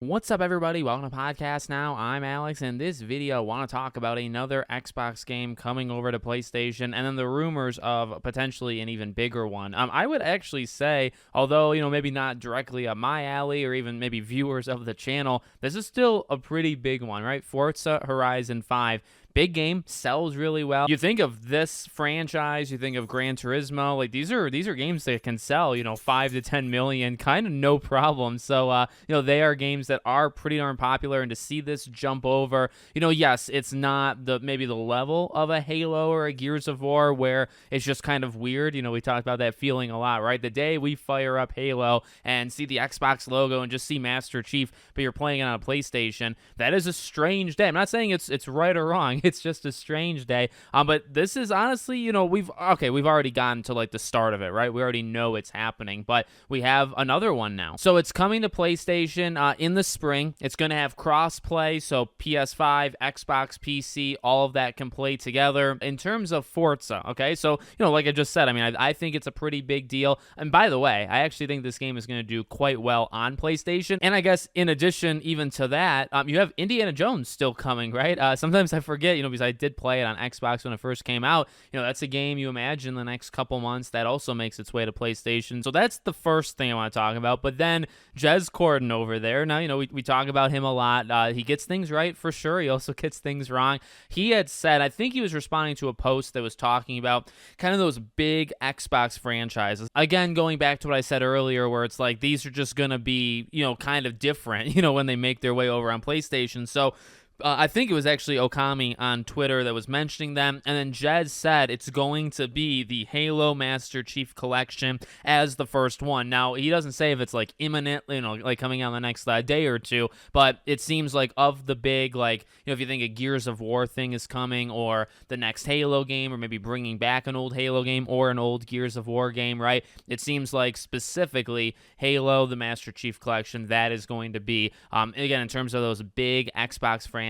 What's up, everybody? Welcome to Podcast Now. I'm Alex, and this video I want to talk about another Xbox game coming over to PlayStation, and then the rumors of potentially an even bigger one. I would actually say, although maybe not directly up my alley, or even maybe viewers of the channel, this is still a pretty big one, right? Forza Horizon 5. Big game, sells really well. You think of this franchise, you think of Gran Turismo, like these are games that can sell, 5 to 10 million, kind of no problem. So, they are games that are pretty darn popular, and to see this jump over, yes, it's not maybe the level of a Halo or a Gears of War where it's just kind of weird. We talked about that feeling a lot, right? The day we fire up Halo and see the Xbox logo and just see Master Chief, but you're playing it on a PlayStation, that is a strange day. I'm not saying it's right or wrong. It's just a strange day. But this is honestly, we've already gotten to like the start of it, right? We already know it's happening, but we have another one now. So it's coming to PlayStation in the spring. It's going to have cross-play, so PS5, Xbox, PC, all of that can play together. In terms of Forza, okay? So, like I just said, I think it's a pretty big deal. And by the way, I actually think this game is going to do quite well on PlayStation. And I guess in addition even to that, you have Indiana Jones still coming, right? Sometimes I forget, because I did play it on Xbox when it first came out. That's a game you imagine the next couple months that also makes its way to PlayStation. So that's the first thing I want to talk about. But then Jez Corden over there. Now, we talk about him a lot. He gets things right for sure. He also gets things wrong. He had said, I think he was responding to a post that was talking about kind of those big Xbox franchises. Again, going back to what I said earlier, where it's like these are just going to be, kind of different, when they make their way over on PlayStation. So I think it was actually Okami on Twitter that was mentioning them, and then Jez said it's going to be the Halo Master Chief Collection as the first one. Now, he doesn't say if it's like imminent, like coming out in the next day or two, but it seems like of the big, like, if you think a Gears of War thing is coming, or the next Halo game, or maybe bringing back an old Halo game or an old Gears of War game, right? It seems like specifically Halo, the Master Chief Collection, that is going to be, again, in terms of those big Xbox franchises,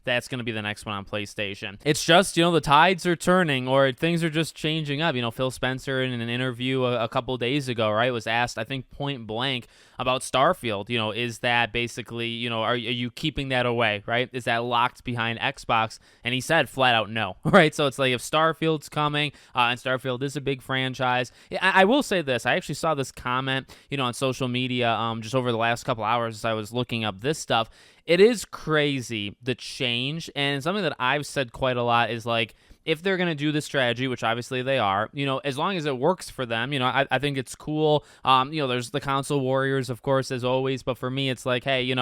that's going to be the next one on PlayStation. It's just, the tides are turning, or things are just changing up. Phil Spencer in an interview a couple days ago, right, was asked, I think point blank, about Starfield. Is that basically, are you keeping that away, right? Is that locked behind Xbox? And he said flat out no, right? So it's like if Starfield's coming, and Starfield is a big franchise. I will say this. I actually saw this comment, on social media just over the last couple hours as I was looking up this stuff. It is crazy, the change, and something that I've said quite a lot is like, if they're going to do this strategy, which obviously they are, as long as it works for them, I think it's cool. There's the console warriors, of course, as always, but for me, it's like, hey,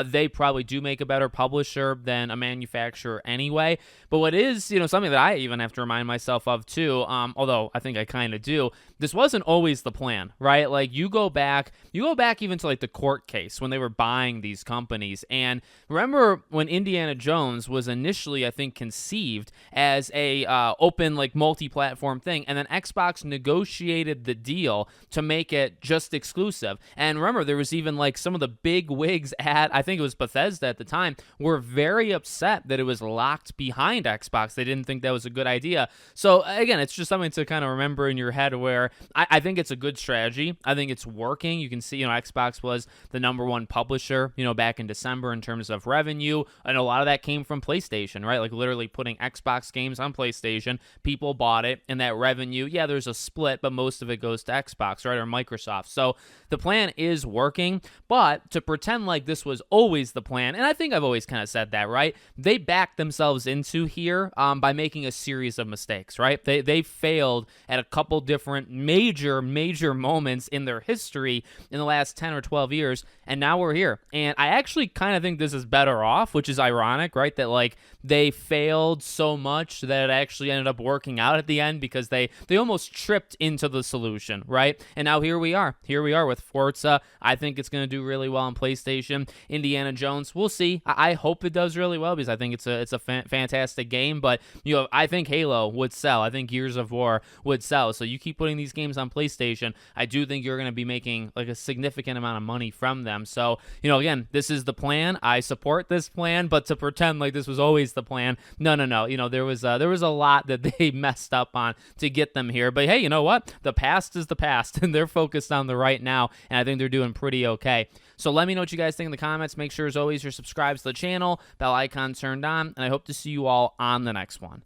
they probably do make a better publisher than a manufacturer anyway. But what is, something that I even have to remind myself of too, although I think I kind of do, this wasn't always the plan, right? Like you go back even to like the court case when they were buying these companies. And remember when Indiana Jones was initially, I think, conceived as a open like multi-platform thing, and then Xbox negotiated the deal to make it just exclusive. And remember, there was even like some of the big wigs at, I think it was Bethesda at the time, were very upset that it was locked behind Xbox. They didn't think that was a good idea. So again, it's just something to kind of remember in your head, where I think it's a good strategy. I think it's working. You can see, Xbox was the #1 publisher, back in December in terms of revenue, and a lot of that came from PlayStation, right? Like literally putting Xbox games on PlayStation, people bought it, and that revenue, yeah, there's a split, but most of it goes to Xbox, right, or Microsoft. So the plan is working, but to pretend like this was always the plan, and I think I've always kind of said that, right, they backed themselves into here by making a series of mistakes, right? They failed at a couple different major moments in their history in the last 10 or 12 years, and now we're here. And I actually kind of think this is better off, which is ironic, right, that like they failed so much that it actually ended up working out at the end, because they almost tripped into the solution, right? And now here we are with Forza. I think it's going to do really well on PlayStation. Indiana Jones, we'll see. I hope it does really well, because I think it's a fantastic game. But I think Halo would sell. I think Gears of War would sell. So you keep putting these games on PlayStation, I do think you're going to be making like a significant amount of money from them. So again, this is the plan. I support this plan, but to pretend like this was always the plan, no. There was was a lot that they messed up on to get them here. But hey, you know what? The past is the past, and they're focused on the right now, and I think they're doing pretty okay. So let me know what you guys think in the comments. Make sure, as always, you're subscribed to the channel, bell icon turned on, and I hope to see you all on the next one.